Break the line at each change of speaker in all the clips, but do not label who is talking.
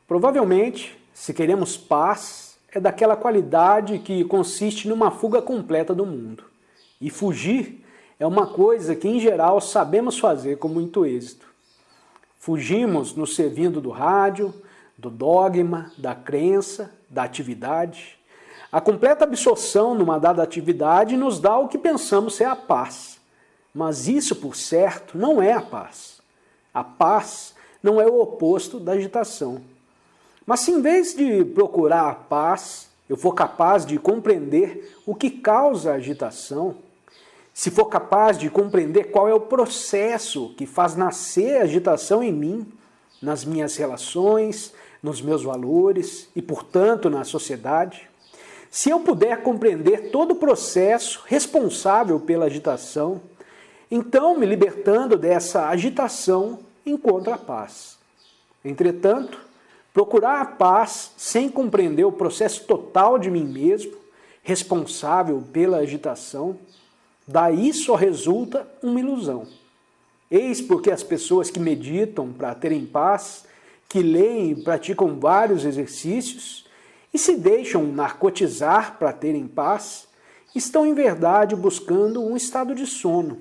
Provavelmente, se queremos paz, é daquela qualidade que consiste numa fuga completa do mundo. E fugir é uma coisa que, em geral, sabemos fazer com muito êxito. Fugimos nos servindo do rádio, do dogma, da crença, da atividade. A completa absorção numa dada atividade nos dá o que pensamos ser a paz. Mas isso, por certo, não é a paz. A paz não é o oposto da agitação. Mas se em vez de procurar a paz, eu for capaz de compreender o que causa a agitação, se for capaz de compreender qual é o processo que faz nascer a agitação em mim, nas minhas relações, nos meus valores e, portanto, na sociedade, se eu puder compreender todo o processo responsável pela agitação, então, me libertando dessa agitação, encontro a paz. Entretanto, procurar a paz sem compreender o processo total de mim mesmo, responsável pela agitação, daí só resulta uma ilusão. Eis porque as pessoas que meditam para terem paz, que leem e praticam vários exercícios e se deixam narcotizar para terem paz, estão em verdade buscando um estado de sono.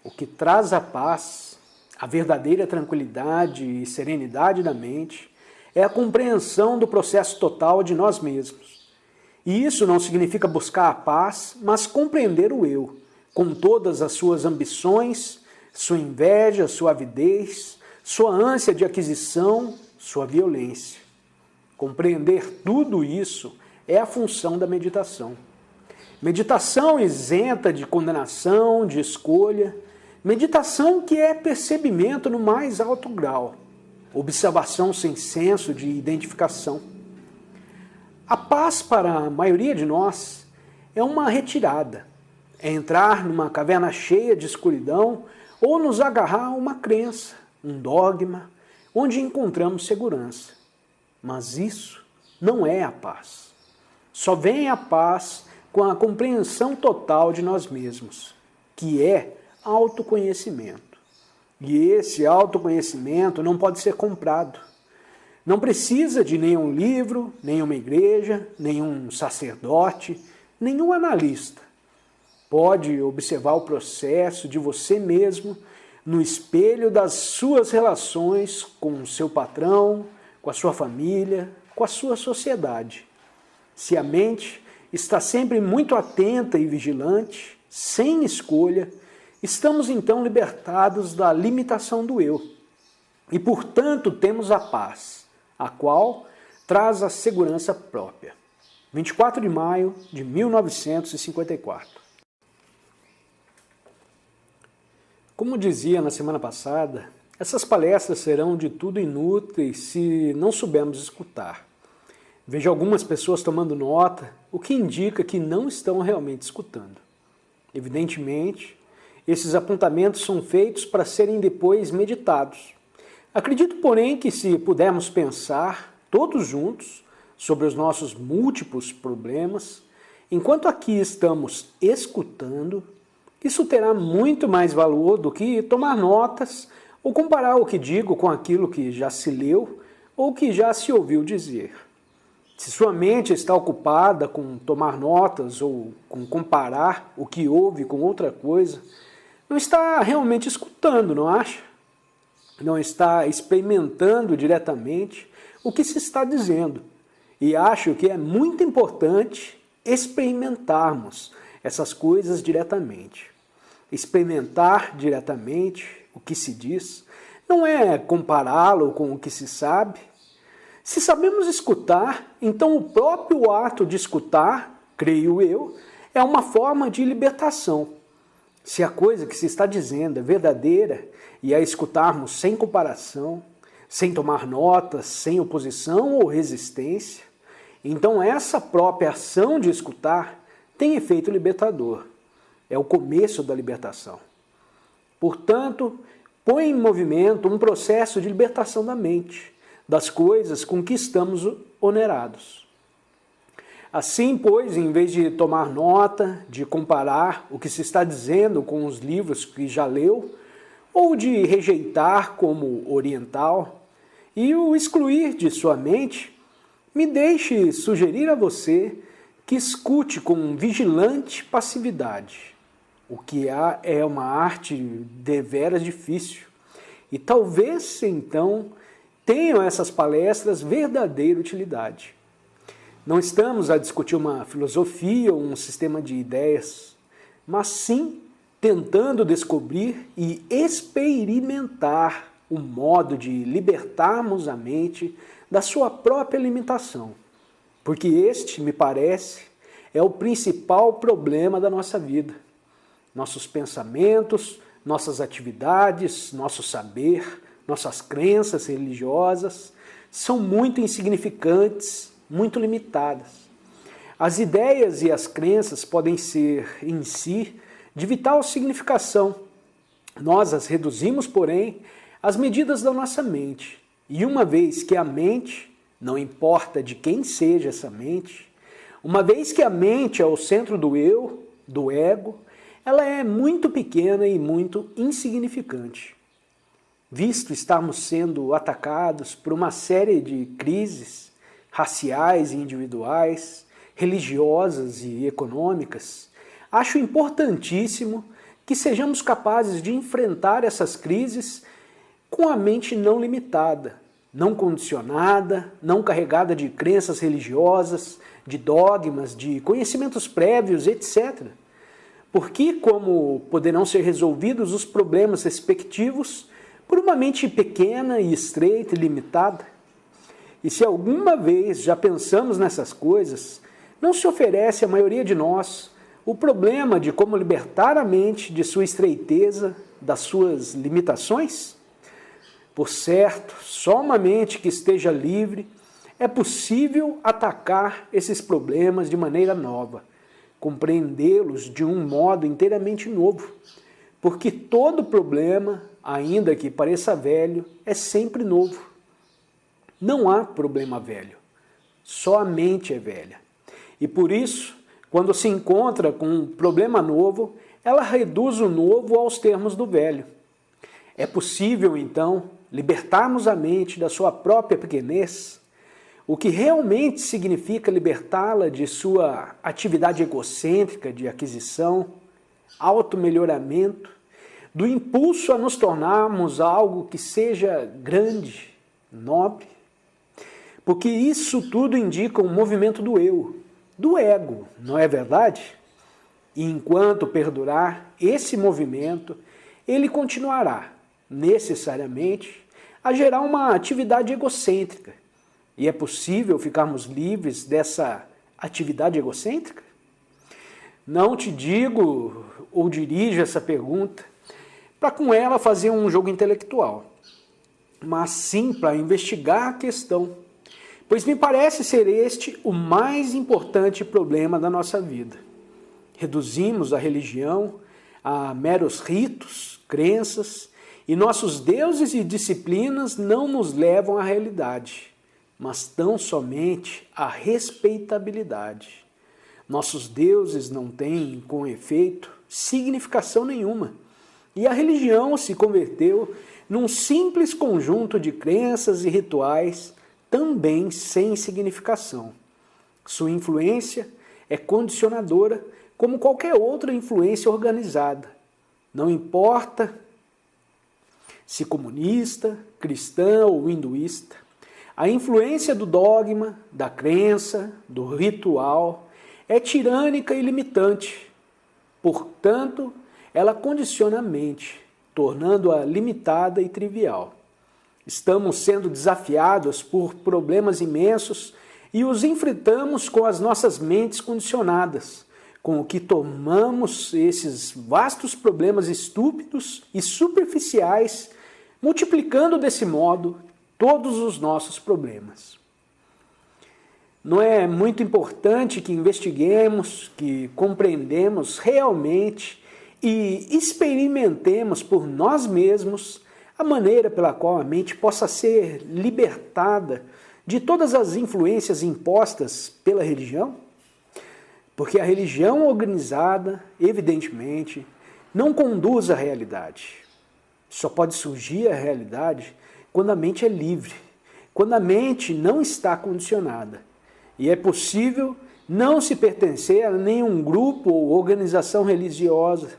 O que traz a paz, a verdadeira tranquilidade e serenidade da mente, é a compreensão do processo total de nós mesmos. E isso não significa buscar a paz, mas compreender o eu, com todas as suas ambições, sua inveja, sua avidez, sua ânsia de aquisição, sua violência. Compreender tudo isso é a função da meditação. Meditação isenta de condenação, de escolha, meditação que é percebimento no mais alto grau, observação sem senso de identificação. A paz para a maioria de nós é uma retirada, é entrar numa caverna cheia de escuridão ou nos agarrar a uma crença, um dogma, onde encontramos segurança. Mas isso não é a paz. Só vem a paz com a compreensão total de nós mesmos, que é autoconhecimento. E esse autoconhecimento não pode ser comprado. Não precisa de nenhum livro, nenhuma igreja, nenhum sacerdote, nenhum analista. Pode observar o processo de você mesmo no espelho das suas relações com o seu patrão, com a sua família, com a sua sociedade. Se a mente está sempre muito atenta e vigilante, sem escolha, estamos então libertados da limitação do eu. E, portanto, temos a paz, a qual traz a segurança própria. 24 de maio de 1954. Como dizia na semana passada, essas palestras serão de tudo inúteis se não soubermos escutar. Vejo algumas pessoas tomando nota, o que indica que não estão realmente escutando. Evidentemente, esses apontamentos são feitos para serem depois meditados. Acredito, porém, que se pudermos pensar, todos juntos, sobre os nossos múltiplos problemas, enquanto aqui estamos escutando, isso terá muito mais valor do que tomar notas ou comparar o que digo com aquilo que já se leu ou que já se ouviu dizer. Se sua mente está ocupada com tomar notas ou com comparar o que ouve com outra coisa, não está realmente escutando, não acha? Não está experimentando diretamente o que se está dizendo. E acho que é muito importante experimentarmos essas coisas diretamente. Experimentar diretamente o que se diz não é compará-lo com o que se sabe. Se sabemos escutar, então o próprio ato de escutar, creio eu, é uma forma de libertação. Se a coisa que se está dizendo é verdadeira e a escutarmos sem comparação, sem tomar notas, sem oposição ou resistência, então essa própria ação de escutar tem efeito libertador. É o começo da libertação. Portanto, põe em movimento um processo de libertação da mente, das coisas com que estamos onerados. Assim, pois, em vez de tomar nota, de comparar o que se está dizendo com os livros que já leu, ou de rejeitar como oriental, e o excluir de sua mente, me deixe sugerir a você que escute com vigilante passividade, o que é uma arte deveras difícil. E talvez, então, tenham essas palestras verdadeira utilidade. Não estamos a discutir uma filosofia ou um sistema de ideias, mas sim tentando descobrir e experimentar o modo de libertarmos a mente da sua própria limitação. Porque este, me parece, é o principal problema da nossa vida. Nossos pensamentos, nossas atividades, nosso saber, nossas crenças religiosas são muito insignificantes, muito limitadas. As ideias e as crenças podem ser, em si, de vital significação. Nós as reduzimos, porém, às medidas da nossa mente. E uma vez que a mente, não importa de quem seja essa mente, uma vez que a mente é o centro do eu, do ego, ela é muito pequena e muito insignificante. Visto estarmos sendo atacados por uma série de crises raciais e individuais, religiosas e econômicas, acho importantíssimo que sejamos capazes de enfrentar essas crises com a mente não limitada, não condicionada, não carregada de crenças religiosas, de dogmas, de conhecimentos prévios, etc. Porque, como poderão ser resolvidos os problemas respectivos por uma mente pequena e estreita e limitada? E se alguma vez já pensamos nessas coisas, não se oferece à maioria de nós o problema de como libertar a mente de sua estreiteza, das suas limitações? Por certo, só uma mente que esteja livre é possível atacar esses problemas de maneira nova, compreendê-los de um modo inteiramente novo, porque todo problema, ainda que pareça velho, é sempre novo. Não há problema velho, só a mente é velha. E por isso, quando se encontra com um problema novo, ela reduz o novo aos termos do velho. É possível, então, libertarmos a mente da sua própria pequenez, o que realmente significa libertá-la de sua atividade egocêntrica de aquisição, automelhoramento, do impulso a nos tornarmos algo que seja grande, nobre. Porque isso tudo indica um movimento do eu, do ego, não é verdade? E enquanto perdurar esse movimento, ele continuará, necessariamente, a gerar uma atividade egocêntrica. E é possível ficarmos livres dessa atividade egocêntrica? Não te digo ou dirijo essa pergunta para com ela fazer um jogo intelectual, mas sim para investigar a questão, pois me parece ser este o mais importante problema da nossa vida. Reduzimos a religião a meros ritos, crenças, e nossos deuses e disciplinas não nos levam à realidade, mas tão somente à respeitabilidade. Nossos deuses não têm, com efeito, significação nenhuma, e a religião se converteu num simples conjunto de crenças e rituais, também sem significação. Sua influência é condicionadora como qualquer outra influência organizada. Não importa se comunista, cristã ou hinduísta, a influência do dogma, da crença, do ritual é tirânica e limitante. Portanto, ela condiciona a mente, tornando-a limitada e trivial. Estamos sendo desafiados por problemas imensos e os enfrentamos com as nossas mentes condicionadas, com o que tomamos esses vastos problemas estúpidos e superficiais, multiplicando desse modo todos os nossos problemas. Não é muito importante que investiguemos, que compreendemos realmente e experimentemos por nós mesmos a maneira pela qual a mente possa ser libertada de todas as influências impostas pela religião? Porque a religião organizada, evidentemente, não conduz à realidade. Só pode surgir a realidade quando a mente é livre, quando a mente não está condicionada. E é possível não se pertencer a nenhum grupo ou organização religiosa,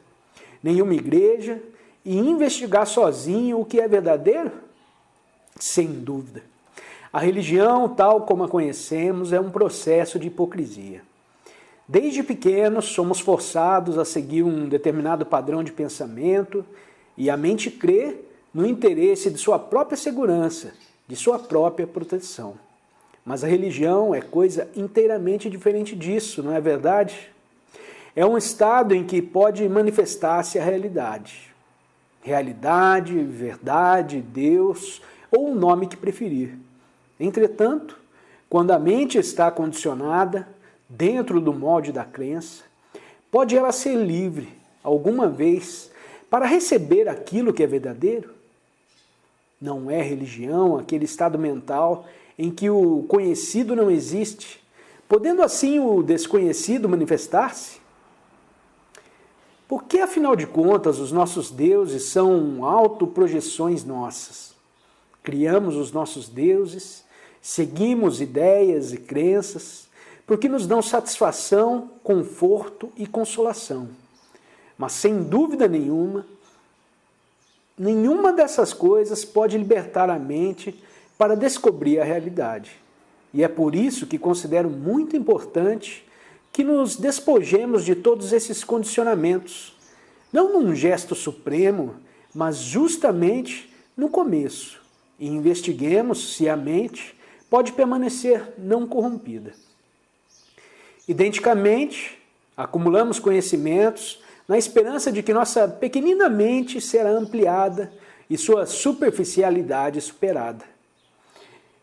nenhuma igreja, e investigar sozinho o que é verdadeiro? Sem dúvida. A religião, tal como a conhecemos, é um processo de hipocrisia. Desde pequenos, somos forçados a seguir um determinado padrão de pensamento e a mente crê no interesse de sua própria segurança, de sua própria proteção. Mas a religião é coisa inteiramente diferente disso, não é verdade? É um estado em que pode manifestar-se a realidade. Realidade, verdade, Deus ou o nome que preferir. Entretanto, quando a mente está condicionada dentro do molde da crença, pode ela ser livre, alguma vez, para receber aquilo que é verdadeiro? Não é religião aquele estado mental em que o conhecido não existe, podendo assim o desconhecido manifestar-se? Por que, afinal de contas, os nossos deuses são autoprojeções nossas? Criamos os nossos deuses, seguimos ideias e crenças, porque nos dão satisfação, conforto e consolação. Mas, sem dúvida nenhuma dessas coisas pode libertar a mente para descobrir a realidade. E é por isso que considero muito importante que nos despojemos de todos esses condicionamentos, não num gesto supremo, mas justamente no começo, e investiguemos se a mente pode permanecer não corrompida. Identicamente, acumulamos conhecimentos na esperança de que nossa pequenina mente será ampliada e sua superficialidade superada.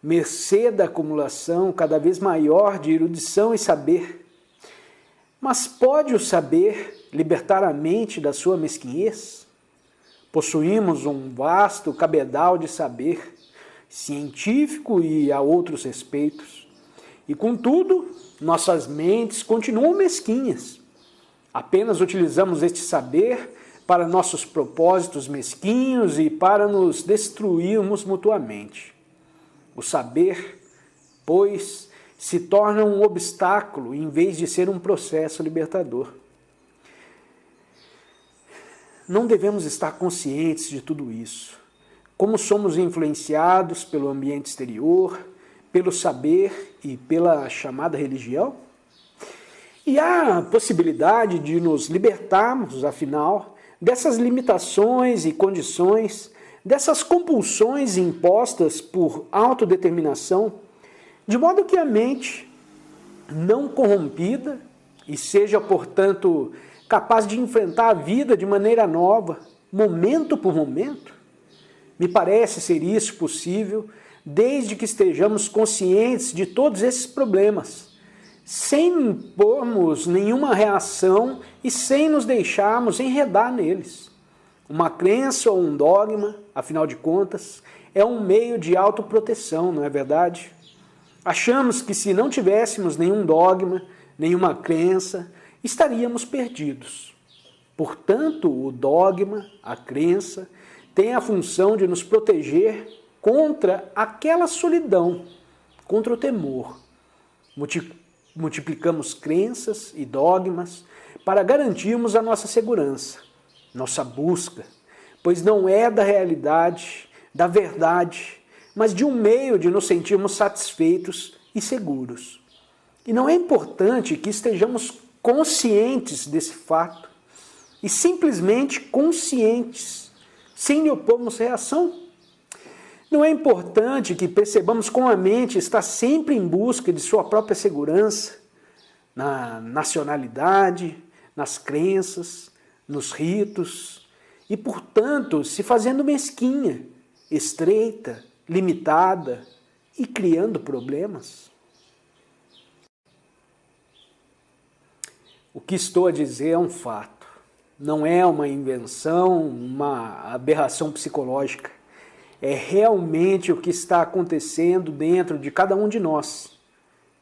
Mercê da acumulação cada vez maior de erudição e saber. Mas pode o saber libertar a mente da sua mesquinhez? Possuímos um vasto cabedal de saber, científico e a outros respeitos. E, contudo, nossas mentes continuam mesquinhas. Apenas utilizamos este saber para nossos propósitos mesquinhos e para nos destruirmos mutuamente. O saber, pois, se torna um obstáculo em vez de ser um processo libertador. Não devemos estar conscientes de tudo isso. Como somos influenciados pelo ambiente exterior, pelo saber e pela chamada religião? E há a possibilidade de nos libertarmos, afinal, dessas limitações e condições, dessas compulsões impostas por autodeterminação, de modo que a mente, não corrompida, e seja, portanto, capaz de enfrentar a vida de maneira nova, momento por momento? Me parece ser isso possível desde que estejamos conscientes de todos esses problemas, sem impormos nenhuma reação e sem nos deixarmos enredar neles. Uma crença ou um dogma, afinal de contas, é um meio de autoproteção, não é verdade? Achamos que se não tivéssemos nenhum dogma, nenhuma crença, estaríamos perdidos. Portanto, o dogma, a crença, tem a função de nos proteger contra aquela solidão, contra o temor. Multiplicamos crenças e dogmas para garantirmos a nossa segurança, nossa busca, pois não é da realidade, da verdade, mas de um meio de nos sentirmos satisfeitos e seguros. E não é importante que estejamos conscientes desse fato, e simplesmente conscientes, sem lhe opormos reação. Não é importante que percebamos como a mente está sempre em busca de sua própria segurança, na nacionalidade, nas crenças, nos ritos, e, portanto, se fazendo mesquinha, estreita, limitada e criando problemas? O que estou a dizer é um fato. Não é uma invenção, uma aberração psicológica. É realmente o que está acontecendo dentro de cada um de nós.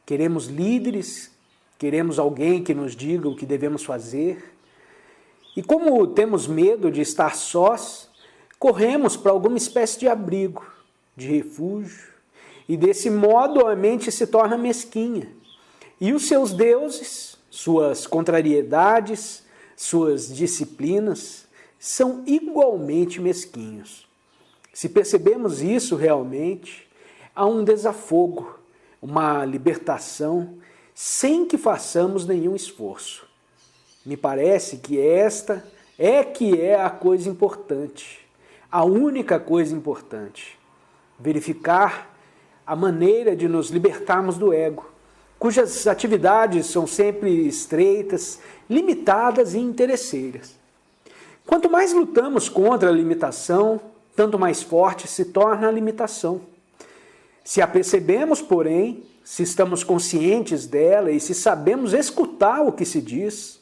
Queremos líderes, queremos alguém que nos diga o que devemos fazer. E como temos medo de estar sós, corremos para alguma espécie de abrigo, de refúgio, E desse modo a mente se torna mesquinha. E os seus deuses, suas contrariedades, suas disciplinas, são igualmente mesquinhos. Se percebemos isso realmente, há um desafogo, uma libertação, sem que façamos nenhum esforço. Me parece que esta é a coisa importante, a única coisa importante. Verificar a maneira de nos libertarmos do ego, cujas atividades são sempre estreitas, limitadas e interesseiras. Quanto mais lutamos contra a limitação, tanto mais forte se torna a limitação. Se a percebemos, porém, se estamos conscientes dela e se sabemos escutar o que se diz,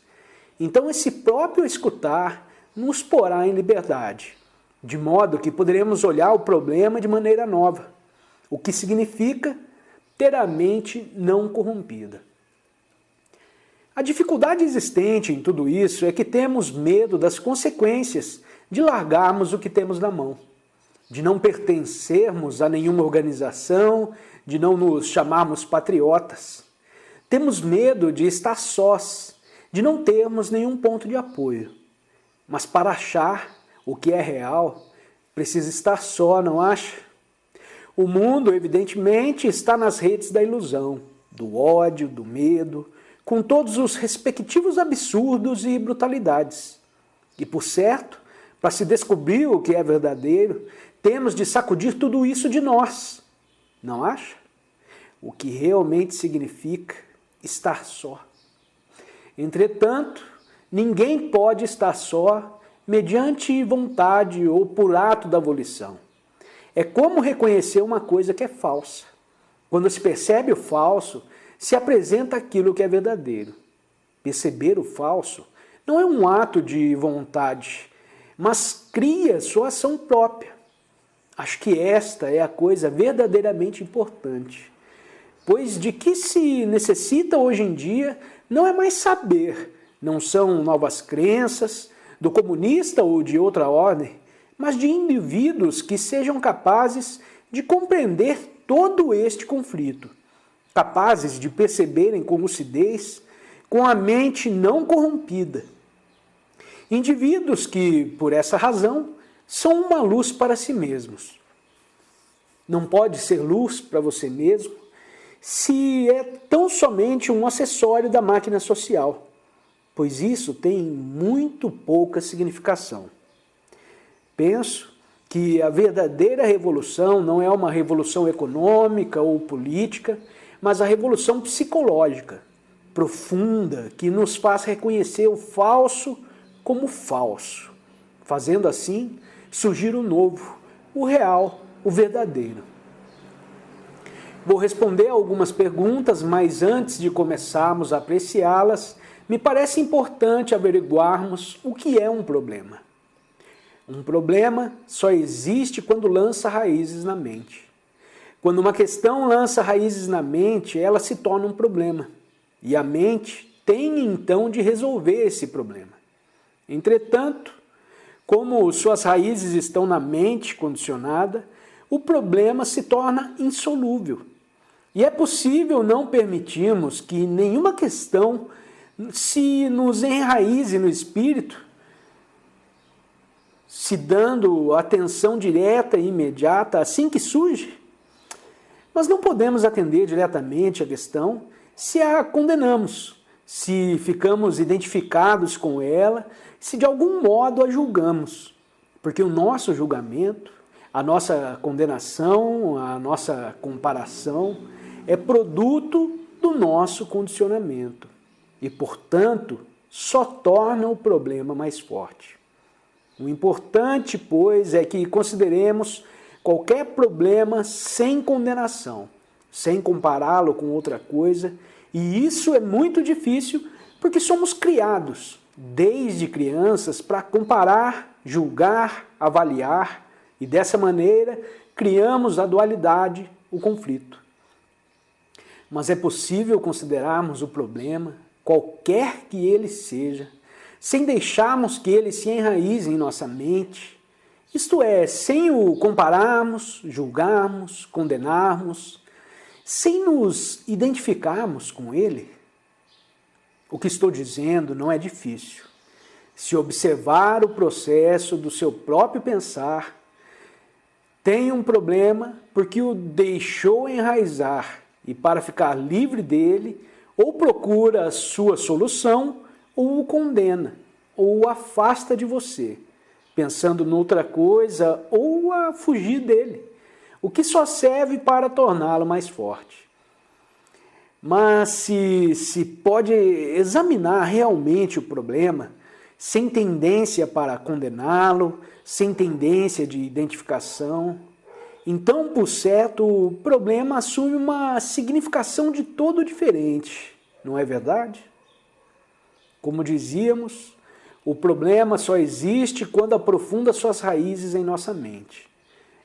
então esse próprio escutar nos porá em liberdade, de modo que poderemos olhar o problema de maneira nova, o que significa ter a mente não corrompida. A dificuldade existente em tudo isso é que temos medo das consequências de largarmos o que temos na mão, de não pertencermos a nenhuma organização, de não nos chamarmos patriotas. Temos medo de estar sós, de não termos nenhum ponto de apoio. Mas para achar o que é real, precisa estar só, não acha? O mundo, evidentemente, está nas redes da ilusão, do ódio, do medo, com todos os respectivos absurdos e brutalidades. E, por certo, para se descobrir o que é verdadeiro, temos de sacudir tudo isso de nós. Não acha? O que realmente significa estar só. Entretanto, ninguém pode estar só mediante vontade ou por ato da volição. É como reconhecer uma coisa que é falsa. Quando se percebe o falso, se apresenta aquilo que é verdadeiro. Perceber o falso não é um ato de vontade, mas cria sua ação própria. Acho que esta é a coisa verdadeiramente importante, pois de que se necessita hoje em dia não é mais saber, não são novas crenças, do comunista ou de outra ordem, mas de indivíduos que sejam capazes de compreender todo este conflito, capazes de perceberem com lucidez, com a mente não corrompida. Indivíduos que, por essa razão, são uma luz para si mesmos. Não pode ser luz para você mesmo se é tão somente um acessório da máquina social, pois isso tem muito pouca significação. Penso que a verdadeira revolução não é uma revolução econômica ou política, mas a revolução psicológica, profunda, que nos faz reconhecer o falso como falso, fazendo assim surgir o novo, o real, o verdadeiro. Vou responder a algumas perguntas, mas antes de começarmos a apreciá-las, me parece importante averiguarmos o que é um problema. Um problema só existe quando lança raízes na mente. Quando uma questão lança raízes na mente, ela se torna um problema. E a mente tem então de resolver esse problema. Entretanto, como suas raízes estão na mente condicionada, o problema se torna insolúvel. E é possível não permitirmos que nenhuma questão se nos enraize no espírito, se dando atenção direta e imediata assim que surge. Mas não podemos atender diretamente a questão se a condenamos, se ficamos identificados com ela, se de algum modo a julgamos. Porque o nosso julgamento, a nossa condenação, a nossa comparação é produto do nosso condicionamento e, portanto, só torna o problema mais forte. O importante, pois, é que consideremos qualquer problema sem condenação, sem compará-lo com outra coisa, e isso é muito difícil porque somos criados, desde crianças, para comparar, julgar, avaliar, e dessa maneira criamos a dualidade, o conflito. Mas é possível considerarmos o problema, qualquer que ele seja, sem deixarmos que ele se enraize em nossa mente, isto é, sem o compararmos, julgarmos, condenarmos, sem nos identificarmos com ele? O que estou dizendo não é difícil. Se observar o processo do seu próprio pensar, tem um problema porque o deixou enraizar e para ficar livre dele, ou procura a sua solução, ou o condena, ou o afasta de você, pensando noutra coisa, ou a fugir dele, o que só serve para torná-lo mais forte. Mas se pode examinar realmente o problema, sem tendência para condená-lo, sem tendência de identificação, então, por certo, o problema assume uma significação de todo diferente, não é verdade? Como dizíamos, o problema só existe quando aprofunda suas raízes em nossa mente.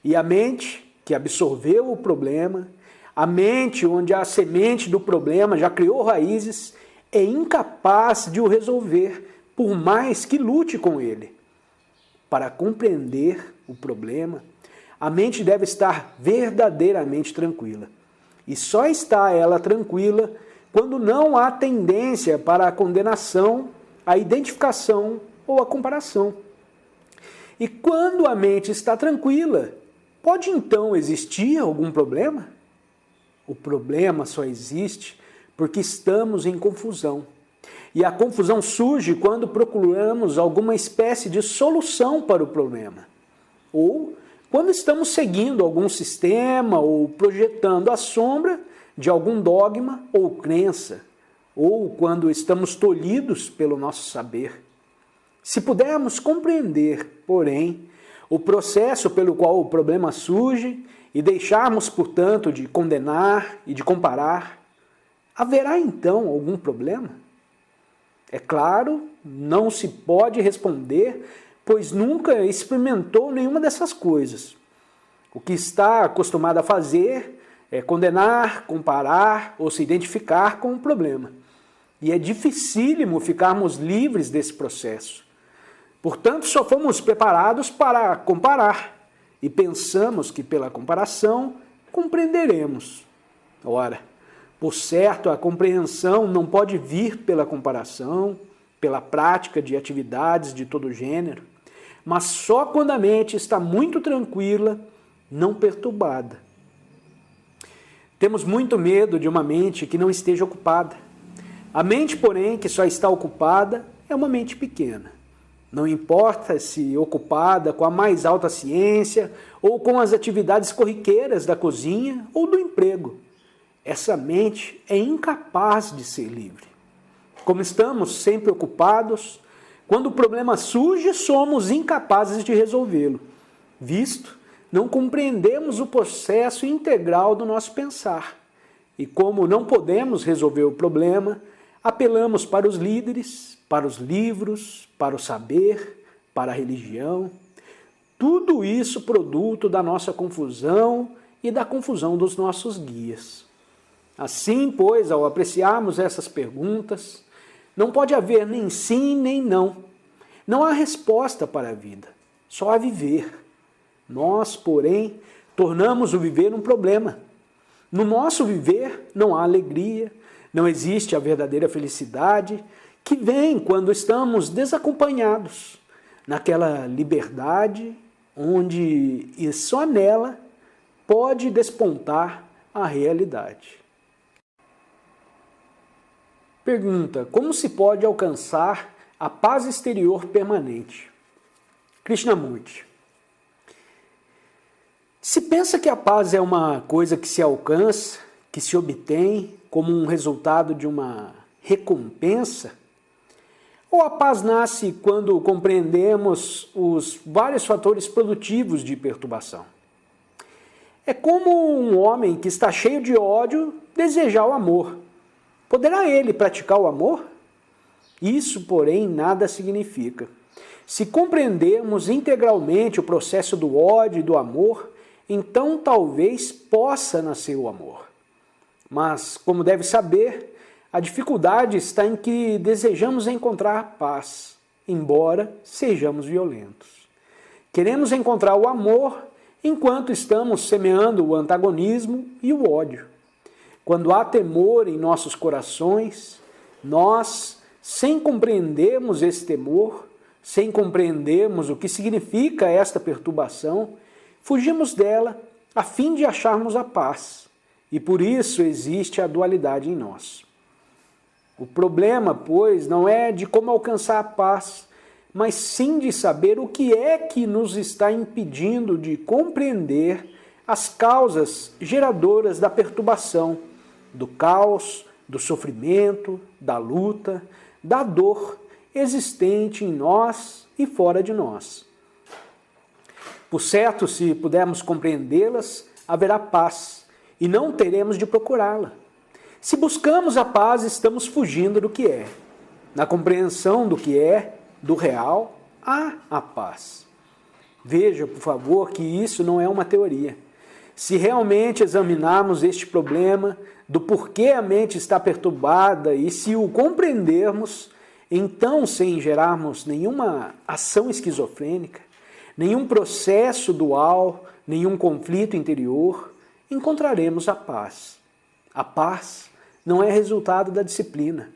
E a mente, que absorveu o problema, a mente onde a semente do problema já criou raízes, é incapaz de o resolver, por mais que lute com ele. Para compreender o problema, a mente deve estar verdadeiramente tranquila. E só está ela tranquila quando não há tendência para a condenação, a identificação ou a comparação. E quando a mente está tranquila, pode então existir algum problema? O problema só existe porque estamos em confusão. E a confusão surge quando procuramos alguma espécie de solução para o problema. Ou quando estamos seguindo algum sistema ou projetando a sombra de algum dogma ou crença. Ou quando estamos tolhidos pelo nosso saber. Se pudermos compreender, porém, o processo pelo qual o problema surge e deixarmos, portanto, de condenar e de comparar, haverá então algum problema? É claro, não se pode responder, pois nunca experimentou nenhuma dessas coisas. O que está acostumado a fazer é condenar, comparar ou se identificar com o problema. E é dificílimo ficarmos livres desse processo. Portanto, só fomos preparados para comparar e pensamos que pela comparação compreenderemos. Ora, por certo, a compreensão não pode vir pela comparação, pela prática de atividades de todo gênero, mas só quando a mente está muito tranquila, não perturbada. Temos muito medo de uma mente que não esteja ocupada. A mente, porém, que só está ocupada é uma mente pequena. Não importa se ocupada com a mais alta ciência ou com as atividades corriqueiras da cozinha ou do emprego. Essa mente é incapaz de ser livre. Como estamos sempre ocupados, quando o problema surge, somos incapazes de resolvê-lo, visto não compreendemos o processo integral do nosso pensar. E como não podemos resolver o problema, apelamos para os líderes, para os livros, para o saber, para a religião. Tudo isso produto da nossa confusão e da confusão dos nossos guias. Assim, pois, ao apreciarmos essas perguntas, não pode haver nem sim nem não. Não há resposta para a vida, só há viver. Nós, porém, tornamos o viver um problema. No nosso viver não há alegria, não existe a verdadeira felicidade, que vem quando estamos desacompanhados, naquela liberdade onde e só nela pode despontar a realidade. Pergunta: como se pode alcançar a paz exterior permanente? Krishnamurti. Se pensa que a paz é uma coisa que se alcança, que se obtém como um resultado de uma recompensa, ou a paz nasce quando compreendemos os vários fatores produtivos de perturbação? É como um homem que está cheio de ódio desejar o amor. Poderá ele praticar o amor? Isso, porém, nada significa. Se compreendermos integralmente o processo do ódio e do amor, então talvez possa nascer o amor. Mas, como deve saber, a dificuldade está em que desejamos encontrar paz, embora sejamos violentos. Queremos encontrar o amor enquanto estamos semeando o antagonismo e o ódio. Quando há temor em nossos corações, nós, sem compreendermos esse temor, sem compreendermos o que significa esta perturbação, fugimos dela a fim de acharmos a paz. E por isso existe a dualidade em nós. O problema, pois, não é de como alcançar a paz, mas sim de saber o que é que nos está impedindo de compreender as causas geradoras da perturbação, do caos, do sofrimento, da luta, da dor existente em nós e fora de nós. Por certo, se pudermos compreendê-las, haverá paz, e não teremos de procurá-la. Se buscamos a paz, estamos fugindo do que é. Na compreensão do que é, do real, há a paz. Veja, por favor, que isso não é uma teoria. Se realmente examinarmos este problema do porquê a mente está perturbada e se o compreendermos, então, sem gerarmos nenhuma ação esquizofrênica, nenhum processo dual, nenhum conflito interior, encontraremos a paz. A paz não é resultado da disciplina.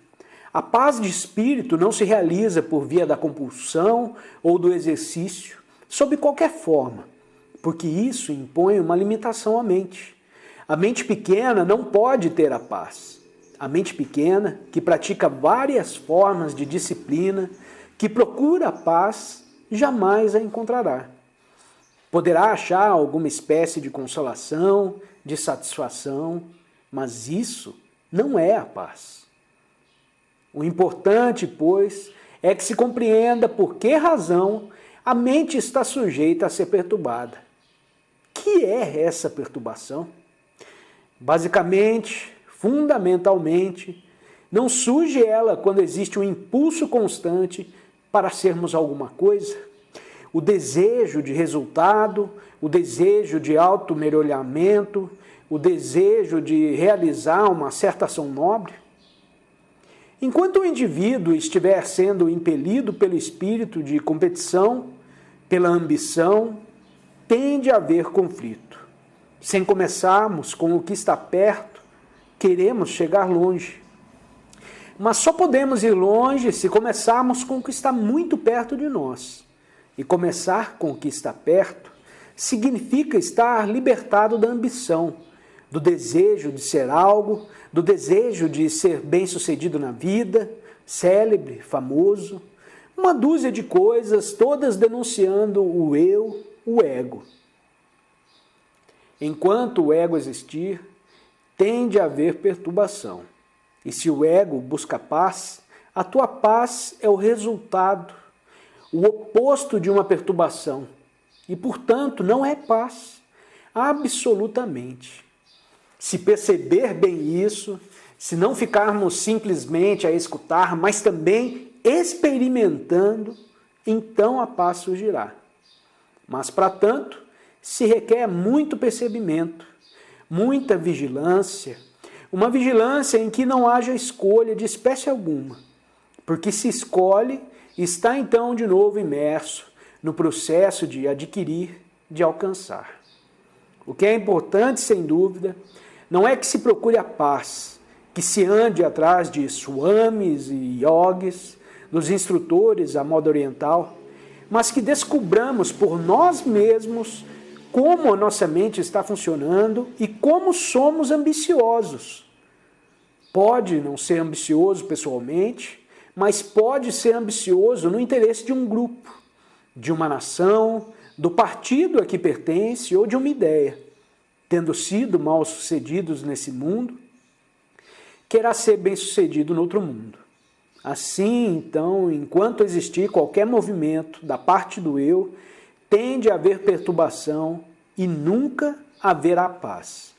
A paz de espírito não se realiza por via da compulsão ou do exercício, sob qualquer forma, porque isso impõe uma limitação à mente. A mente pequena não pode ter a paz. A mente pequena, que pratica várias formas de disciplina, que procura a paz, jamais a encontrará. Poderá achar alguma espécie de consolação, de satisfação, mas isso não é a paz. O importante, pois, é que se compreenda por que razão a mente está sujeita a ser perturbada. Que é essa perturbação? Basicamente, fundamentalmente, não surge ela quando existe um impulso constante para sermos alguma coisa? O desejo de resultado, o desejo de auto-melhoramento, o desejo de realizar uma certa ação nobre? Enquanto o indivíduo estiver sendo impelido pelo espírito de competição, pela ambição, tende a haver conflito. Sem começarmos com o que está perto, queremos chegar longe. Mas só podemos ir longe se começarmos com o que está muito perto de nós. E começar com o que está perto significa estar libertado da ambição, do desejo de ser algo, do desejo de ser bem-sucedido na vida, célebre, famoso, uma dúzia de coisas, todas denunciando o eu, o ego. Enquanto o ego existir, tende a haver perturbação. E se o ego busca paz, a tua paz é o resultado, o oposto de uma perturbação. E, portanto, não é paz, absolutamente. Se perceber bem isso, se não ficarmos simplesmente a escutar, mas também experimentando, então a paz surgirá. Mas, para tanto, se requer muito percebimento, muita vigilância, uma vigilância em que não haja escolha de espécie alguma, porque se escolhe, está então de novo imerso no processo de adquirir, de alcançar. O que é importante, sem dúvida, não é que se procure a paz, que se ande atrás de swamis e yogis, dos instrutores à moda oriental, mas que descubramos por nós mesmos como a nossa mente está funcionando e como somos ambiciosos. Pode não ser ambicioso pessoalmente, mas pode ser ambicioso no interesse de um grupo, de uma nação, do partido a que pertence ou de uma ideia. Tendo sido mal-sucedidos nesse mundo, querá ser bem-sucedido no outro mundo. Assim, então, enquanto existir qualquer movimento da parte do eu, tende a haver perturbação e nunca haverá paz.